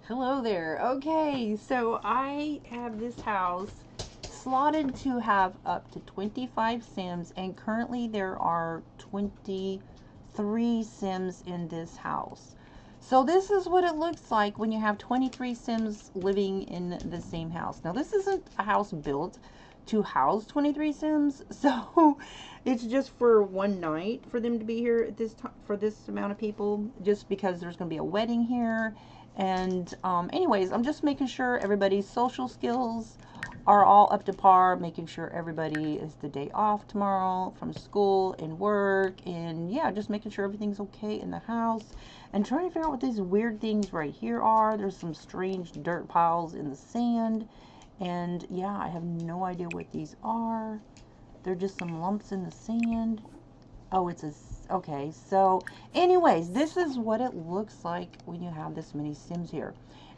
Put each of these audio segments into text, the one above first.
Hello there. Okay, so I have this house slotted to have up to 25 Sims, and currently there are 23 Sims in this house. So this is what it looks like when you have 23 Sims living in the same house. Now this isn't a house built to house 23 Sims, so it's just for one night for them to be here at this time for this amount of people, just because there's going to be a wedding here. And anyways, I'm just making sure everybody's social skills are all up to par, making sure everybody is the day off tomorrow from school and work, and yeah, just making sure everything's okay in the house, and trying to figure out what these weird things right here are. There's some strange dirt piles in the sand, and yeah, I have no idea what these are. They're just some lumps in the sand. Oh, it's a, okay, so anyways, this is what it looks like when you have this many Sims here.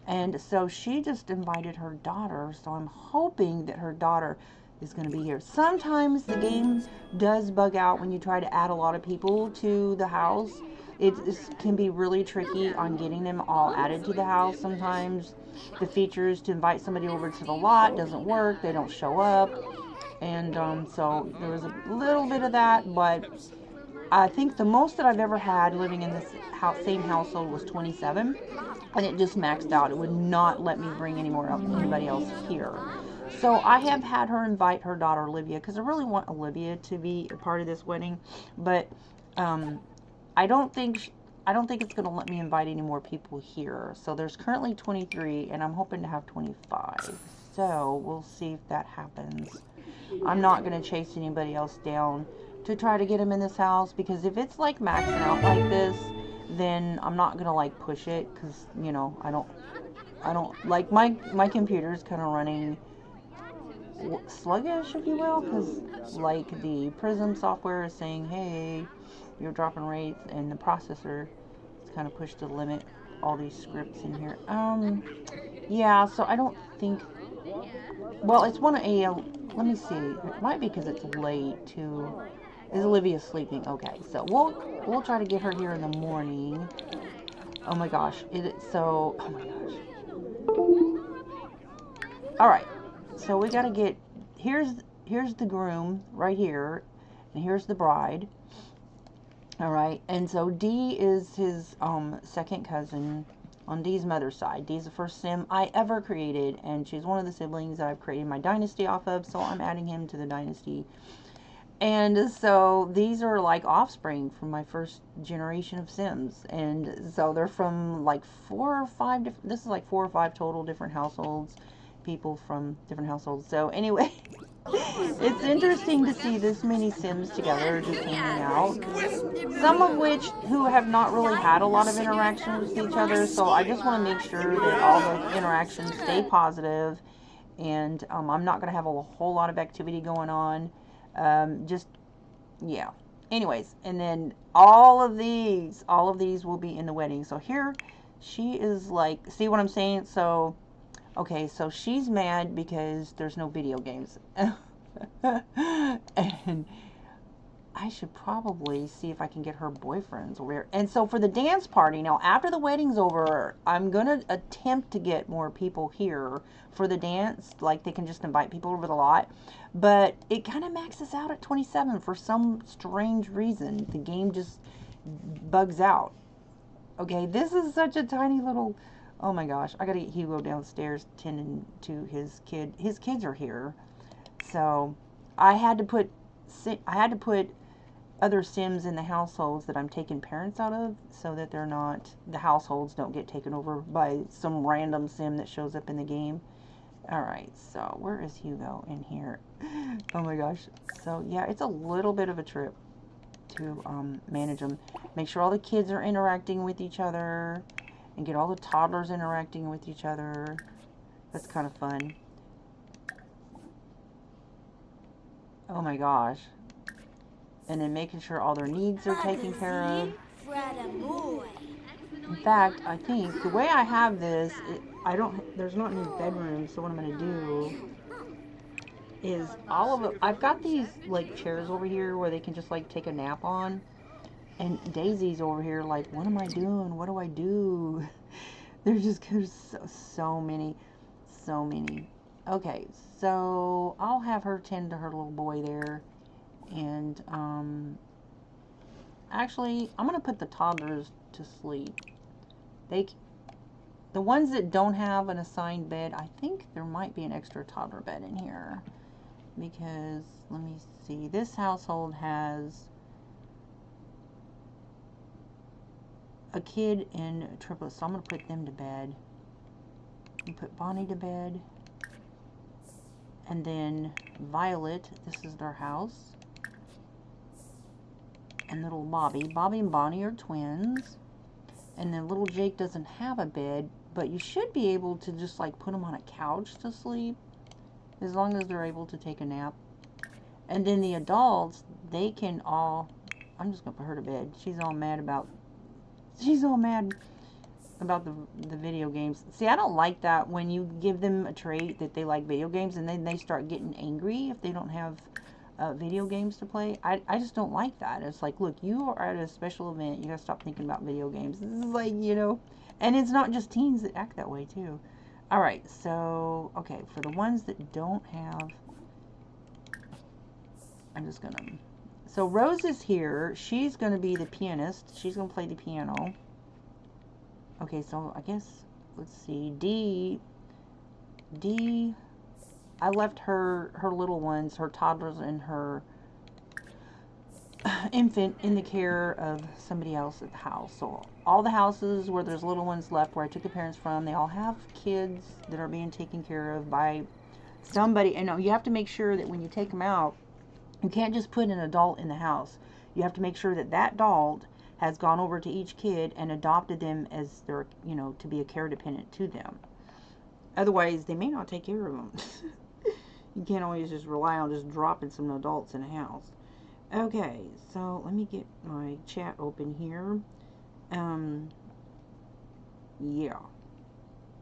And so she just invited her daughter, so I'm hoping that her daughter is going to be here. Sometimes the game does bug out when you try to add a lot of people to the house. It can be really tricky on getting them all added to the house. Sometimes the features to invite somebody over to the lot doesn't work. They don't show up. And so there was a little bit of that, but I think the most that I've ever had living in this same household was 27, and it just maxed out. It would not let me bring anybody else here. So I have had her invite her daughter Olivia, because I really want Olivia to be a part of this wedding, but I don't think it's going to let me invite any more people here. So there's currently 23, and I'm hoping to have 25. So we'll see if that happens. I'm not going to chase anybody else down to try to get them in this house, because if it's like maxing out like this, then I'm not going to like push it, because you know, I don't like my computer's kind of running sluggish, if you will, because like the Prism software is saying, hey, you're dropping rates, and the processor is kind of pushed to the limit all these scripts in here. Yeah, so I don't think, well, it's 1 a.m. Let me see. It might be because it's late too. Is Olivia sleeping? Okay, so we'll try to get her here in the morning. Oh my gosh, oh my gosh. All right, so we gotta get, here's the groom right here, and here's the bride. All right, and so Dee is his second cousin on Dee's mother's side. Dee's the first Sim I ever created, and she's one of the siblings that I've created my dynasty off of, so I'm adding him to the dynasty. And so these are like offspring from my first generation of Sims. And so they're from like 4 or 5 different, this is like 4 or 5 total different households, people from different households. So anyway, it's interesting to see this many Sims together just hanging out. Some of which who have not really had a lot of interaction with each other. So I just want to make sure that all the interactions stay positive. And I'm not going to have a whole lot of activity going on. Just, yeah. Anyways, and then all of these will be in the wedding. So here she is like, see what I'm saying? So, okay, so she's mad because there's no video games. And I should probably see if I can get her boyfriends over here. And so for the dance party, now after the wedding's over, I'm going to attempt to get more people here for the dance. Like they can just invite people over the lot. But it kind of maxes out at 27 for some strange reason. The game just bugs out. Okay, this is such a tiny little, oh my gosh. I got to get Hugo downstairs tending to his kid. His kids are here. So I had to put other Sims in the households that I'm taking parents out of, so that they're not, the households don't get taken over by some random Sim that shows up in the game. Alright, so where is Hugo in here? Oh my gosh. So yeah, it's a little bit of a trip to manage them. Make sure all the kids are interacting with each other, and get all the toddlers interacting with each other. That's kind of fun. Oh my gosh. And then making sure all their needs are taken care of. In fact, I think the way I have this, there's not any bedrooms, so what I'm going to do is all of it, I've got these like chairs over here where they can just like take a nap on. And Daisy's over here like, what am I doing? What do I do? there's so many. So many. Okay, so I'll have her tend to her little boy there. And, actually, I'm going to put the toddlers to sleep. The ones that don't have an assigned bed, I think there might be an extra toddler bed in here. Because, let me see, this household has a kid and triplets, so I'm going to put them to bed. And put Bonnie to bed. And then Violet, this is their house. And little Bobby. Bobby and Bonnie are twins. And then little Jake doesn't have a bed, but you should be able to just like put them on a couch to sleep, as long as they're able to take a nap. And then the adults, they can all, I'm just gonna put her to bed. She's all mad about the video games. See, I don't like that when you give them a trait that they like video games and then they start getting angry if they don't have video games to play. I just don't like that. It's like, look, you are at a special event. You gotta stop thinking about video games. This is like, you know, and it's not just teens that act that way too. All right, so, okay, for the ones that don't have, I'm just gonna, so Rose is here. She's gonna be the pianist. She's gonna play the piano. Okay, so I guess, let's see, D, I left her little ones, her toddlers and her infant in the care of somebody else at the house. So all the houses where there's little ones left, where I took the parents from, they all have kids that are being taken care of by somebody. And you have to make sure that when you take them out, you can't just put an adult in the house. You have to make sure that that adult has gone over to each kid and adopted them as their, you know, to be a care dependent to them. Otherwise, they may not take care of them. You can't always just rely on just dropping some adults in a house. Okay, so let me get my chat open here. Yeah.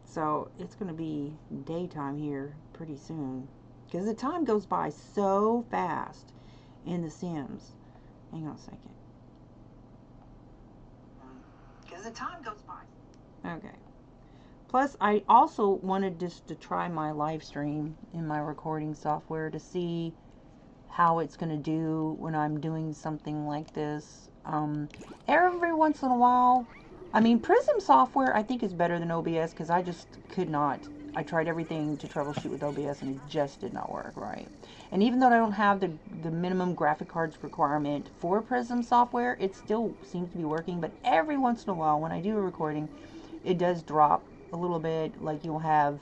So it's going to be daytime here pretty soon, because the time goes by so fast in The Sims. Hang on a second. Because the time goes by. Okay. Plus, I also wanted just to try my live stream in my recording software to see how it's going to do when I'm doing something like this. Every once in a while, I mean, Prism software I think is better than OBS, because I just could not. I tried everything to troubleshoot with OBS and it just did not work right. And even though I don't have the minimum graphic cards requirement for Prism software, it still seems to be working. But every once in a while, when I do a recording, it does drop a little bit. Like you'll have,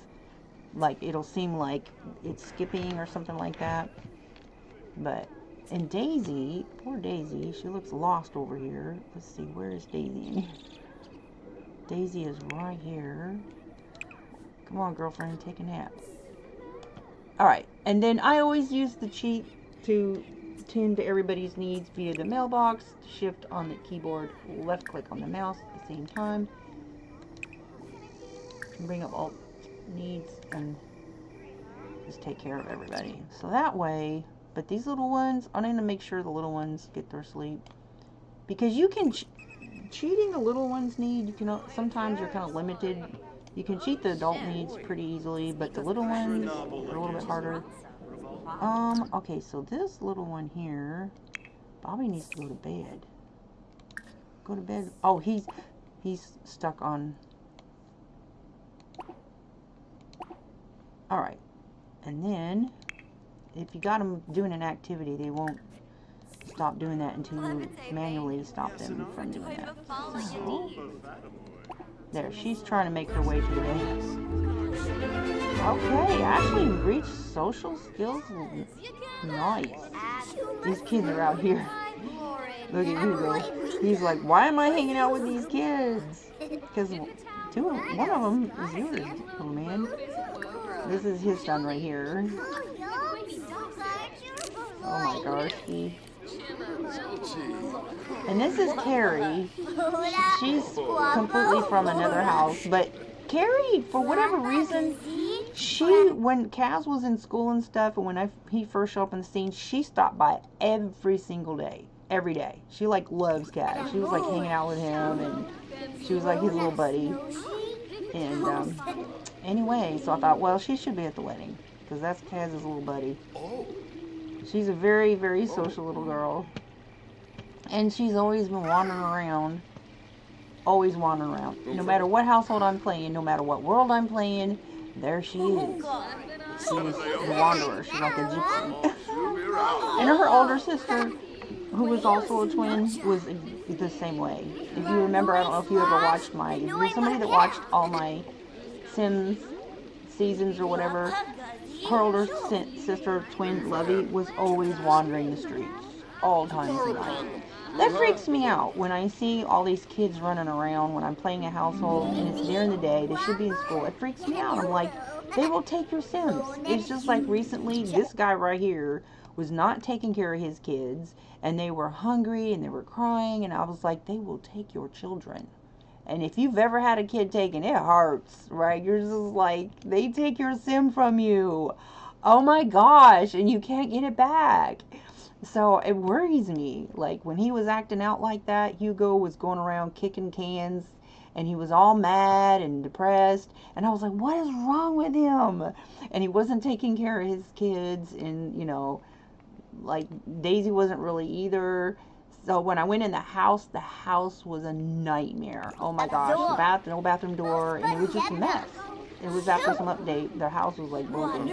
like, it'll seem like it's skipping or something like that. But, and Daisy, poor Daisy, she looks lost over here. Let's see, where is Daisy? Daisy is right here. Come on, girlfriend, take a nap. Alright, and then I always use the cheat to tend to everybody's needs via the mailbox. Shift on the keyboard, left click on the mouse at the same time. Bring up all needs and just take care of everybody. So that way, but these little ones, I'm going to make sure the little ones get their sleep. Because you can, cheating the little ones' need, you can, sometimes you're kind of limited. You can cheat the adult needs pretty easily, but the little ones are a little bit harder. Okay, so this little one here, Bobby needs to go to bed. Go to bed. Oh, he's stuck on. Alright, and then if you got them doing an activity, they won't stop doing that until you manually stop them from doing that. So, there, she's trying to make her way to the bed. Okay, Ashley reached social skills. Nice. These kids are out here. Look at Hugo. He's like, why am I hanging out with these kids? Because one of them is yours, little man. This is his son right here. Oh my gosh. And this is Carrie. She's completely from another house. But Carrie, for whatever reason, when Kaz was in school and stuff, and when he first showed up on the scene, she stopped by every single day. Every day. She like loves Kaz. She was like hanging out with him, and she was like his little buddy. And anyway, so I thought, well, she should be at the wedding because that's Kaz's little buddy. She's a very, very social little girl. And she's always been wandering around. Always wandering around. No matter what household I'm playing, no matter what world I'm playing, there she is. She's the wanderer. She's like a gypsy. And her older sister, who was also a twin, was the same way. If you remember, I don't know if you ever watched if you're somebody that watched all my Sims seasons or whatever, her older sister, twin, Lovey, was always wandering the streets all times of night. That freaks me out when I see all these kids running around when I'm playing a household and it's during the day, they should be in school. It freaks me out. I'm like, they will take your Sims. It's just like recently, this guy right here was not taking care of his kids and they were hungry and they were crying, and I was like, they will take your children. And if you've ever had a kid taken, it hurts, right? You're just like, they take your Sim from you. Oh my gosh, and you can't get it back. So it worries me. Like when he was acting out like that, Hugo was going around kicking cans and he was all mad and depressed. And I was like, what is wrong with him? And he wasn't taking care of his kids. And, you know, like Daisy wasn't really either. So when I went in the house was a nightmare. Oh my gosh, no bathroom door, and it was just a mess. It was after some update. Their house was like broken.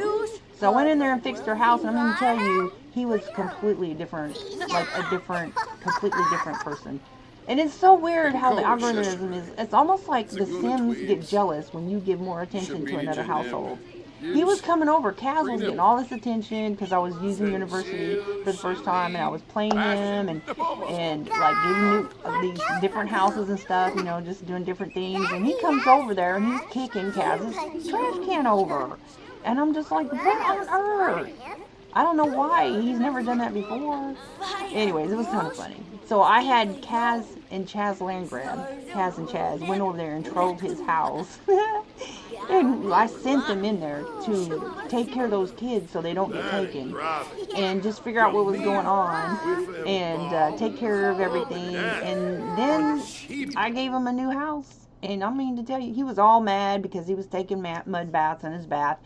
So I went in there and fixed their house, and I'm going to tell you, he was completely different, completely different person. And it's so weird how the algorithm is. It's almost like the Sims get jealous when you give more attention to another household. He was coming over. Kaz was getting all this attention because I was using University for the first time, and I was playing him and like giving these different houses and stuff, you know, just doing different things. And he comes over there and he's kicking Kaz's trash can over, and I'm just like, what on earth? I don't know why. He's never done that before. Anyways, it was kind of funny. So I had Kaz and Chaz Landgrab. Kaz and Chaz went over there and trolled his house. And I sent them in there to take care of those kids so they don't get taken. And just figure out what was going on. And take care of everything. And then I gave him a new house. And I mean to tell you, he was all mad because he was taking mud baths in his bath.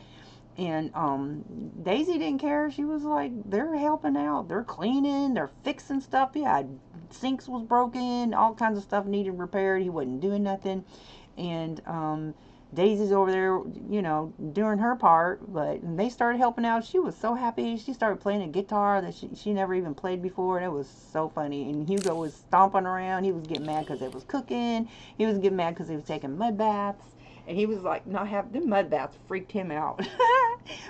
And Daisy didn't care. She was like, they're helping out. They're cleaning. They're fixing stuff. Yeah, sinks was broken. All kinds of stuff needed repaired. He wasn't doing nothing. And Daisy's over there, you know, doing her part. But they started helping out. She was so happy. She started playing a guitar that she never even played before. And it was so funny. And Hugo was stomping around. He was getting mad because it was cooking. He was getting mad because he was taking mud baths. And he was like, not having the mud baths freaked him out.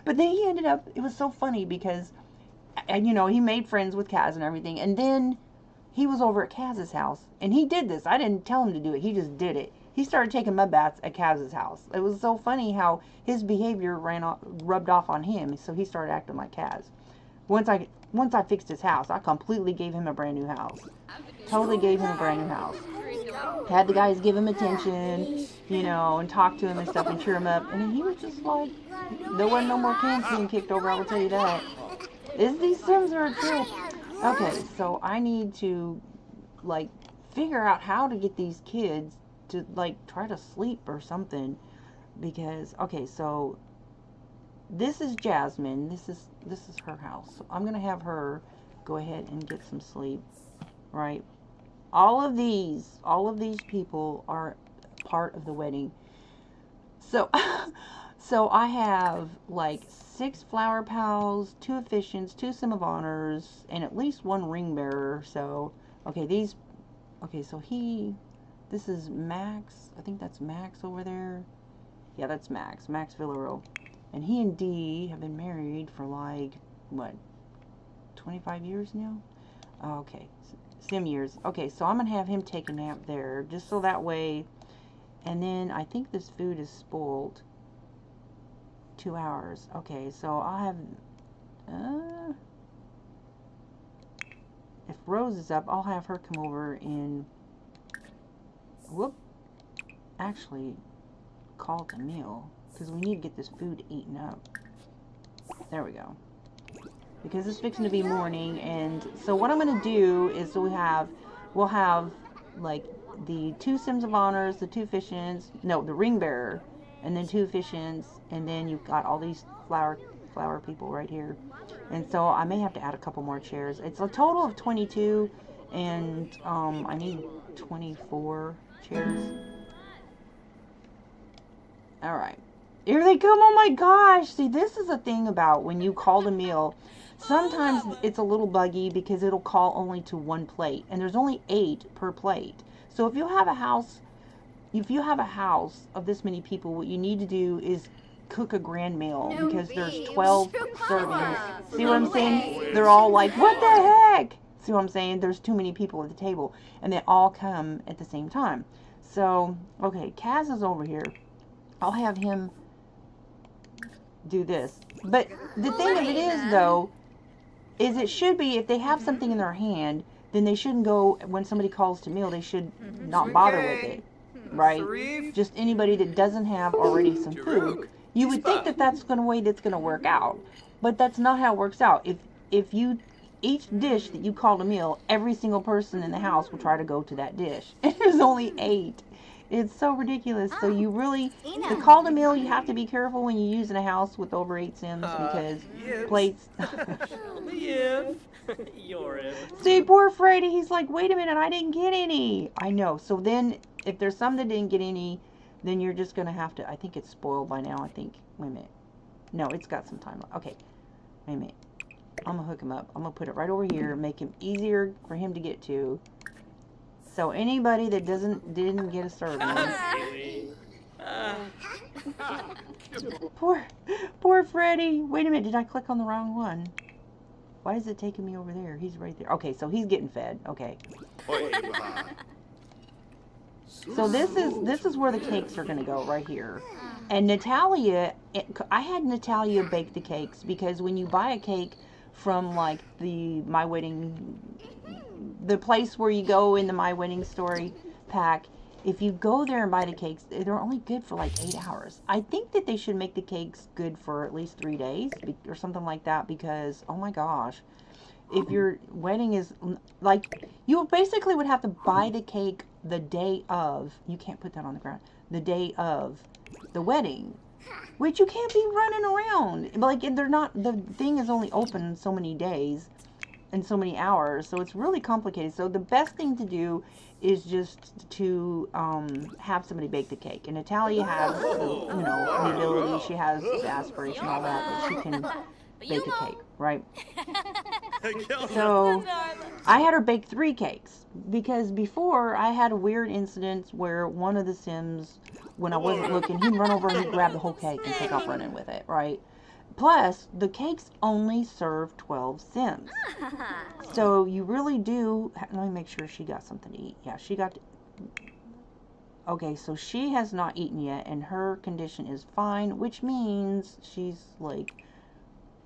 But then he ended up, it was so funny because, you know, he made friends with Kaz and everything. And then he was over at Kaz's house. And he did this. I didn't tell him to do it. He just did it. He started taking mud baths at Kaz's house. It was so funny how his behavior rubbed off on him. So he started acting like Kaz. Once I fixed his house, I completely gave him a brand new house. Totally gave him a brand new house. Had the guys give him attention, you know, and talk to him and stuff and cheer him up. And then he was just like, there wasn't no more cans being kicked over, I will tell you that. These Sims are a trip. Okay, so I need to, like, figure out how to get these kids to, like, try to sleep or something. Because, okay, so this is Jasmine. This is her house. So I'm going to have her go ahead and get some sleep, right? All of these people are part of the wedding. So, so I have like 6 flower pals, 2 officiants, 2 sim of honors, and at least 1 ring bearer. So, okay, so this is Max. I think that's Max over there. Yeah, that's Max Villarreal. And he and Dee have been married for like, what, 25 years now? Okay. Sim years. Okay, so I'm going to have him take a nap there, just so that way, and then I think this food is spoiled. 2 hours. Okay, so I'll have, if Rose is up, I'll have her come over and, actually, call it a meal, because we need to get this food eaten up. There we go. Because it's fixing to be morning, and so what I'm going to do is we'll have like the 2 Sims of Honors, the 2 officiants, no, the ring bearer, and then 2 officiants, and then you've got all these flower people right here. And so I may have to add a couple more chairs. It's a total of 22, and I need 24 chairs. All right. Here they come. Oh my gosh. See, this is a thing about when you call a meal. Sometimes it's a little buggy because it'll call only to 1 plate, and there's only 8 per plate. So if you have a house of this many people, what you need to do is cook a grand meal, because there's 12 servings. See what I'm saying? They're all like, what the heck? See what I'm saying? There's too many people at the table, and they all come at the same time. So, okay, Kaz is over here. I'll have him do this. But the thing of it is, though, is it should be, if they have something in their hand, then they shouldn't go, when somebody calls to meal, they should not bother with it, right? Just anybody that doesn't have already some food. You would think that that's the way that's going to work out, but that's not how it works out. If you, each dish that you call a meal, every single person in the house will try to go to that dish. And there's only 8. It's so ridiculous. So you really, to call the meal, you have to be careful when you use in a house with over 8 Sims, because plates. See, poor Freddy, he's like, wait a minute, I didn't get any. I know. So then, if there's some that didn't get any, then you're just going to have to, I think it's spoiled by now, I think. Wait a minute. No, it's got some time. Okay. Wait a minute. I'm going to hook him up. I'm going to put it right over here, make him easier for him to get to. So anybody that didn't get a serving. Poor Freddy. Wait a minute, did I click on the wrong one? Why is it taking me over there? He's right there. Okay, so he's getting fed. Okay. So this is where the cakes are going to go, right here. And Natalia, I had Natalia bake the cakes, because when you buy a cake from like the place where you go in the My Wedding Story pack, if you go there and buy the cakes, they're only good for like 8 hours. I think that they should make the cakes good for at least 3 days or something like that, because, oh my gosh, if your wedding is, like, you basically would have to buy the cake the day of, you can't put that on the ground, the day of the wedding, which you can't be running around. Like, they're not, the thing is only open so many days and so many hours, so it's really complicated. So the best thing to do is just to have somebody bake the cake. And Natalia has, the ability, she has the aspiration, all that she can bake a cake, right? So I had her bake 3 cakes, because before I had a weird incident where one of the Sims, when I wasn't looking, he'd run over and he'd grab the whole cake and take off running with it, right? Plus, the cakes only serve 12 Sims. So you really do, let me make sure she got something to eat. Yeah, she got, okay, so she has not eaten yet, and her condition is fine, which means she's, like,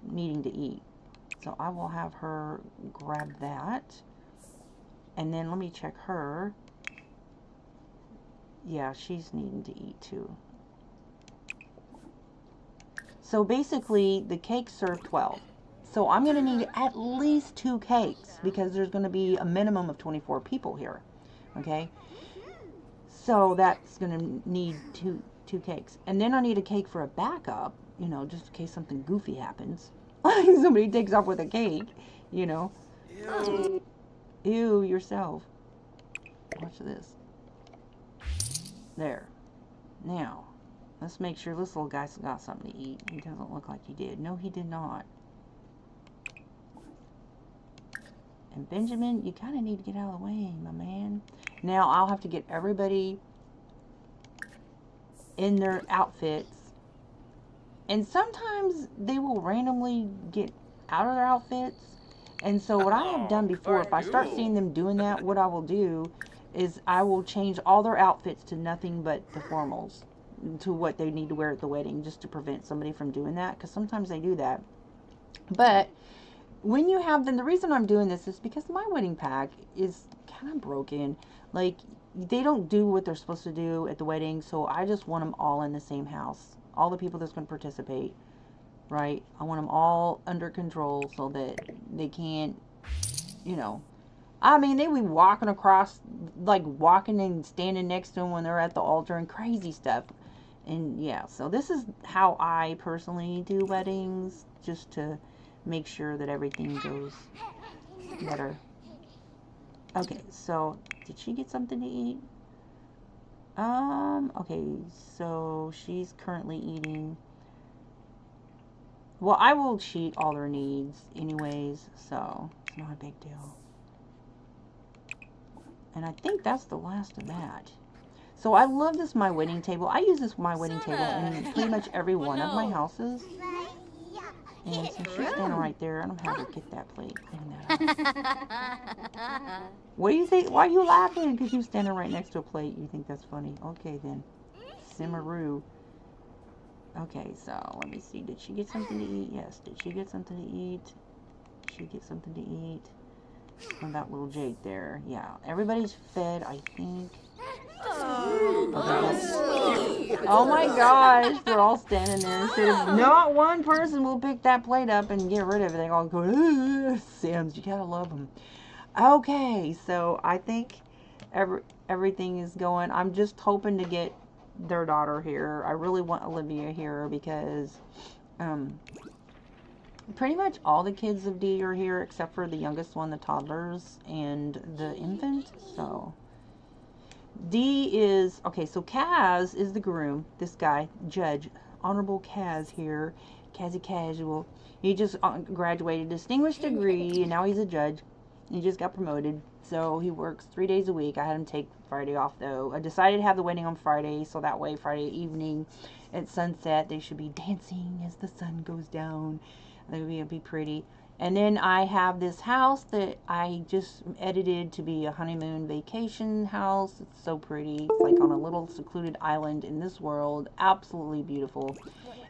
needing to eat. So I will have her grab that. And then let me check her. Yeah, she's needing to eat too. So basically, the cakes serve 12. So I'm going to need at least 2 cakes, because there's going to be a minimum of 24 people here. Okay? So that's going to need two cakes. And then I need a cake for a backup, just in case something goofy happens. Somebody takes off with a cake, Ew. Ew, yourself. Watch this. There. Now, let's make sure this little guy's got something to eat. He doesn't look like he did. No, he did not. And Benjamin, you kind of need to get out of the way, my man. Now, I'll have to get everybody in their outfits. And sometimes they will randomly get out of their outfits. And so what I have done before, if I start seeing them doing that, what I will do is I will change all their outfits to nothing but the formals, to what they need to wear at the wedding, just to prevent somebody from doing that, because sometimes they do that. But when you have them, the reason I'm doing this is because my wedding pack is kind of broken. Like, they don't do what they're supposed to do at the wedding, so I just want them all in the same house. All the people that's going to participate, right? I want them all under control so that they can't, I mean, they be walking across, like walking and standing next to them when they're at the altar and crazy stuff. And yeah, so this is how I personally do weddings, just to make sure that everything goes better. Okay, so did she get something to eat? Okay, so she's currently eating. Well, I will cheat all their needs anyways, so it's not a big deal. And I think that's the last of that. So I love this my wedding table. I use this my wedding table in pretty much every one of my houses. And since she's standing right there, I don't have her get that plate. What do you think? Why are you laughing? Because you're standing right next to a plate. You think that's funny? Okay then. Simmeroo. Okay, so let me see. Did she get something to eat? Yes. Did she get something to eat? Did she get something to eat? What about little Jake there? Yeah. Everybody's fed, I think. Oh my gosh, they're all standing there. Instead of not one person will pick that plate up and get rid of it. They all go, Sims, you gotta love them. Okay, so I think everything is going. I'm just hoping to get their daughter here. I really want Olivia here because pretty much all the kids of D are here except for the youngest one, the toddlers, and the infant. So D is, okay, so Kaz is the groom. This guy, Judge, Honorable Kaz here. Kazzy Casual. He just graduated distinguished degree, and now he's a judge. He just got promoted, so he works 3 days a week. I had him take Friday off, though. I decided to have the wedding on Friday, so that way Friday evening at sunset, they should be dancing as the sun goes down. I think it'll be pretty. And then I have this house that I just edited to be a honeymoon vacation house. It's so pretty. It's like on a little secluded island in this world. Absolutely beautiful.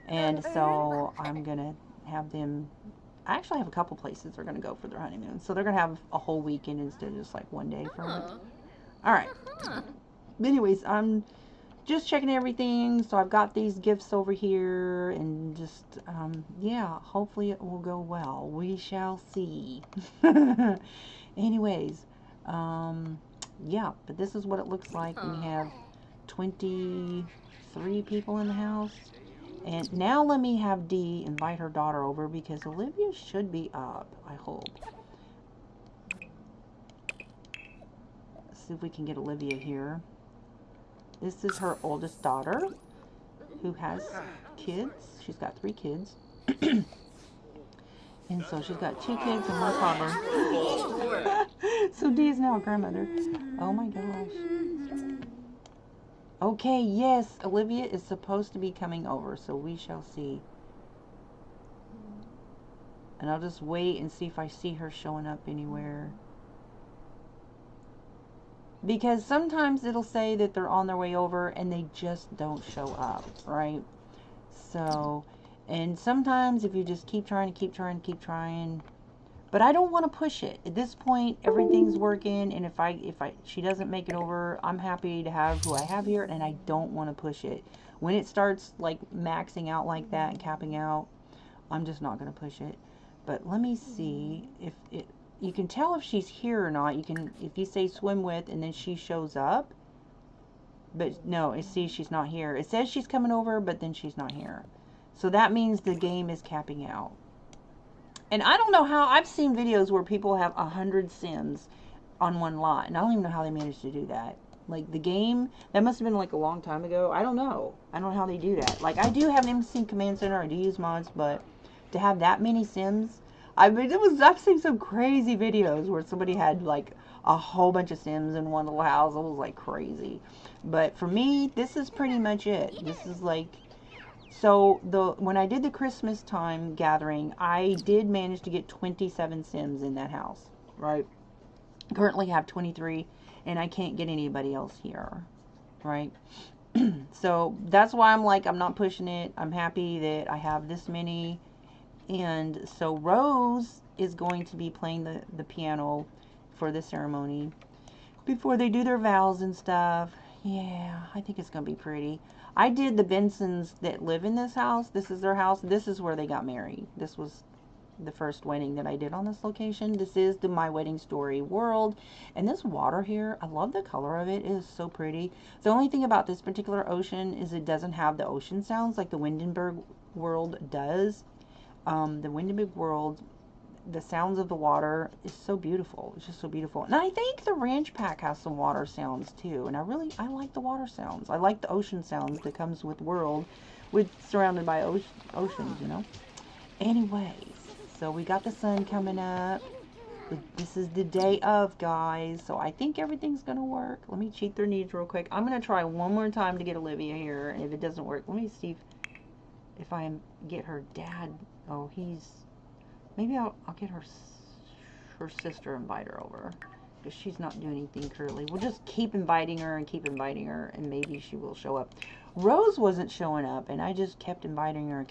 And so I'm going to have them... I actually have a couple places they're going to go for their honeymoon. So they're going to have a whole weekend instead of just like one day for it. Alright. But anyways, I'm just checking everything. So I've got these gifts over here, and just yeah, hopefully it will go well. We shall see. Anyways, yeah, but this is what it looks like when you have 23 people in the house. And now let me have Dee invite her daughter over, because Olivia should be up, I hope. Let's see if we can get Olivia here. This is her oldest daughter, who has kids. She's got 3 kids. And so she's got 2 kids and 1 toddler. So Dee is now a grandmother. Oh my gosh. Okay, yes, Olivia is supposed to be coming over, so we shall see. And I'll just wait and see if I see her showing up anywhere. Because sometimes it'll say that they're on their way over and they just don't show up, right? So, and sometimes if you just keep trying, but I don't want to push it. At this point, everything's working, and if she doesn't make it over, I'm happy to have who I have here, and I don't want to push it. When it starts like maxing out like that and capping out, I'm just not going to push it. But let me see if it... You can tell if she's here or not. You can, if you say swim with and then she shows up. But no, it sees she's not here. It says she's coming over, but then she's not here. So that means the game is capping out. And I don't know how, I've seen videos where people have 100 Sims on one lot. And I don't even know how they managed to do that. Like the game, that must have been like a long time ago. I don't know. I don't know how they do that. Like I do have an MC Command Center, I do use mods, but to have that many Sims... I mean, I've seen some crazy videos where somebody had like a whole bunch of Sims in one little house. It was like crazy. But for me, this is pretty much it. This is like, so when I did the Christmas time gathering, I did manage to get 27 Sims in that house, right? Currently have 23, and I can't get anybody else here, right? So that's why I'm like, I'm not pushing it. I'm happy that I have this many. And so Rose is going to be playing the piano for the ceremony before they do their vows and stuff. Yeah, I think it's going to be pretty. I did the Bensons that live in this house. This is their house. This is where they got married. This was the first wedding that I did on this location. This is the My Wedding Story world. And this water here, I love the color of it. It is so pretty. The only thing about this particular ocean is it doesn't have the ocean sounds like the Windenburg world does. The Windenburg world, the sounds of the water is so beautiful. It's just so beautiful. And I think the ranch pack has some water sounds too. And I like the water sounds. I like the ocean sounds that comes with world, with surrounded by oceans, you know. Anyways, so we got the sun coming up. This is the day of, guys. So I think everything's gonna work. Let me cheat their needs real quick. I'm gonna try one more time to get Olivia here, and if it doesn't work, let me see if I get her dad. Oh, maybe I'll get her sister, invite her over, because she's not doing anything currently. We'll just keep inviting her, and maybe she will show up. Rose wasn't showing up, and I just kept inviting her,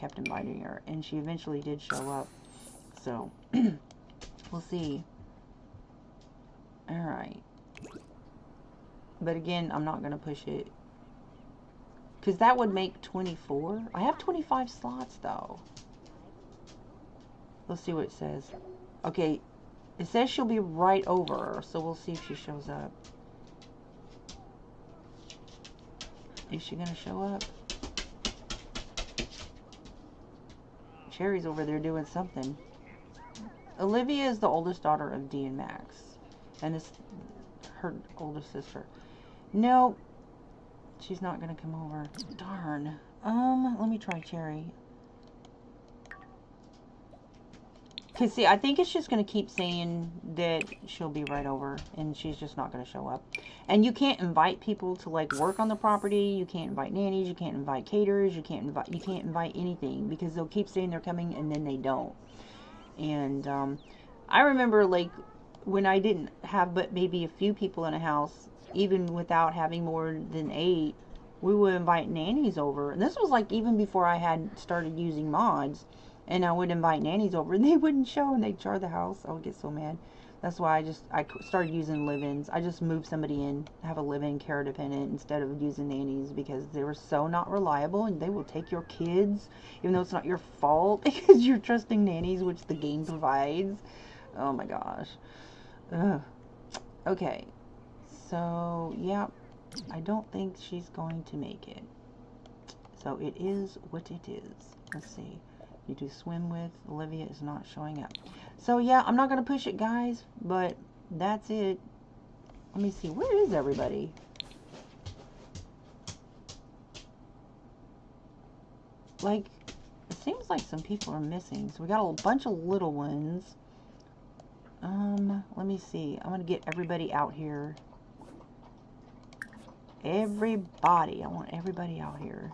and she eventually did show up. So we'll see. All right, but again, I'm not gonna push it, because that would make 24. I have 25 slots though. Let's see what it says. Okay, it says she'll be right over, so we'll see if she shows up. Is she gonna show up? Cherry's over there doing something. Olivia is the oldest daughter of Dee and Max, and this her oldest sister. No, she's not gonna come over. Darn. Let me try Cherry. Because, see, I think it's just going to keep saying that she'll be right over, and she's just not going to show up. And you can't invite people to, like, work on the property. You can't invite nannies. You can't invite caterers. You can't invite anything, because they'll keep saying they're coming, and then they don't. And I remember, like, when I didn't have but maybe a few people in a house, even without having more than 8, we would invite nannies over. And this was, like, even before I had started using mods. And I would invite nannies over, and they wouldn't show, and they'd char the house. I would get so mad. That's why I started using live-ins. I just moved somebody in, have a live-in care dependent instead of using nannies, because they were so not reliable, and they will take your kids, even though it's not your fault, because you're trusting nannies, which the game provides. Oh my gosh. Ugh. Okay. So, yeah, I don't think she's going to make it. So it is what it is. Let's see. You do swim with. Olivia is not showing up. So yeah, I'm not going to push it, guys, but that's it. Let me see. Where is everybody? Like, it seems like some people are missing. So we got a bunch of little ones. Let me see. I'm going to get everybody out here. Everybody. I want everybody out here.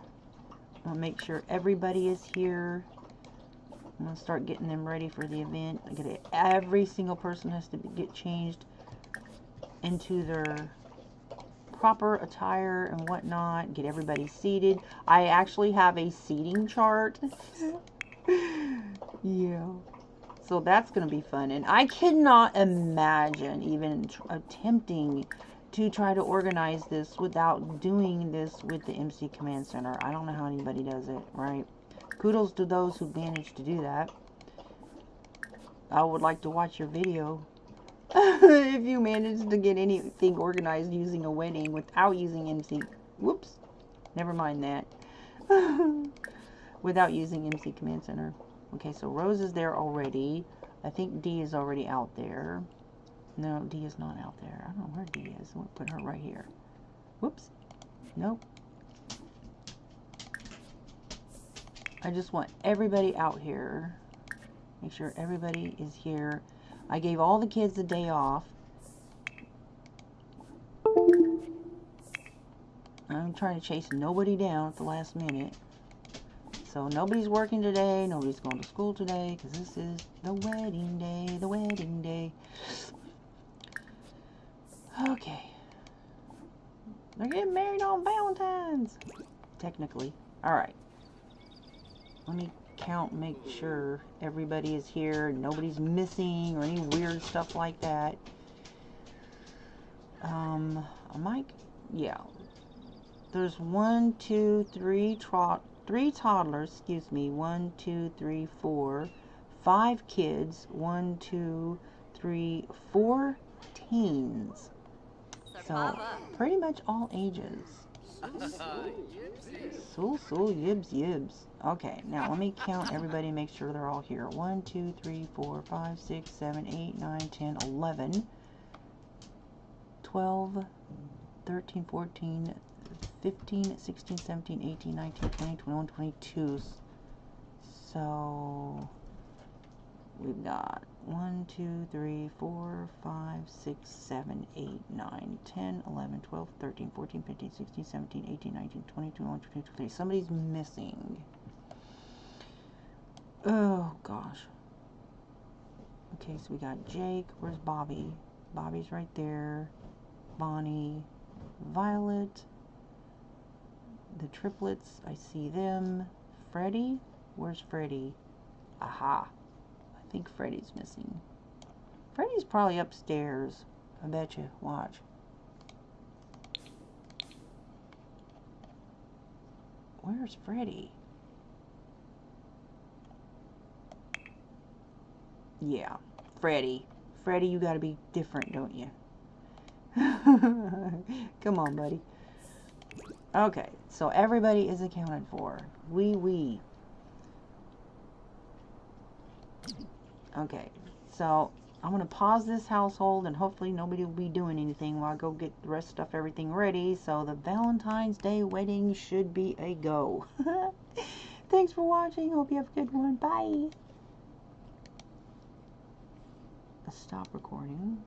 I'm going to make sure everybody is here. I'm going to start getting them ready for the event. Every single person has to get changed into their proper attire and whatnot. Get everybody seated. I actually have a seating chart. Yeah. So that's going to be fun. And I cannot imagine even attempting to try to organize this without doing this with the MC Command Center. I don't know how anybody does it, right? Kudos to those who managed to do that. I would like to watch your video if you managed to get anything organized using a wedding without using MC. Whoops. Never mind that. Without using MC Command Center. Okay, so Rose is there already. I think D is already out there. No, D is not out there. I don't know where D is. We'll put her right here. Whoops. Nope. I just want everybody out here. Make sure everybody is here. I gave all the kids a day off. I'm trying to chase nobody down at the last minute. So nobody's working today. Nobody's going to school today, because this is the wedding day. The wedding day. Okay. They're getting married on Valentine's. Technically. Alright. Let me count, make sure everybody is here, nobody's missing or any weird stuff like that. I might, yeah. There's 3 toddlers, excuse me, 1, 2, 3, 4, 5 kids, 1, 2, 3, 4 teens. So pretty much all ages. Sul yibs yibs. Okay, now let me count everybody, make sure they're all here. 1, 2, 3, 4, 5, 6, 7, 8, 9, 10, 11, 12, 13, 14, 15, 16, 17, 18, 19, 20, 21, 22. So we've got 1, 2, 3, 4, 5, 6, 7, 8, 9, 10, 11, 12, 13, 14, 15, 16, 17, 18, 19, 20, 21, 22, 23. Somebody's missing. Oh, gosh. Okay, so we got Jake. Where's Bobby? Bobby's right there. Bonnie. Violet. The triplets. I see them. Freddie? Where's Freddie? Aha. I think Freddie's missing. Freddie's probably upstairs. I bet you. Watch. Where's Freddie? Yeah, Freddie. Freddie, you gotta be different, don't you? Come on, buddy. Okay, so everybody is accounted for. Wee. Okay, so I'm going to pause this household and hopefully nobody will be doing anything while I go get the rest of stuff, everything ready. So the Valentine's Day wedding should be a go. Thanks for watching. Hope you have a good one. Bye. Stop recording.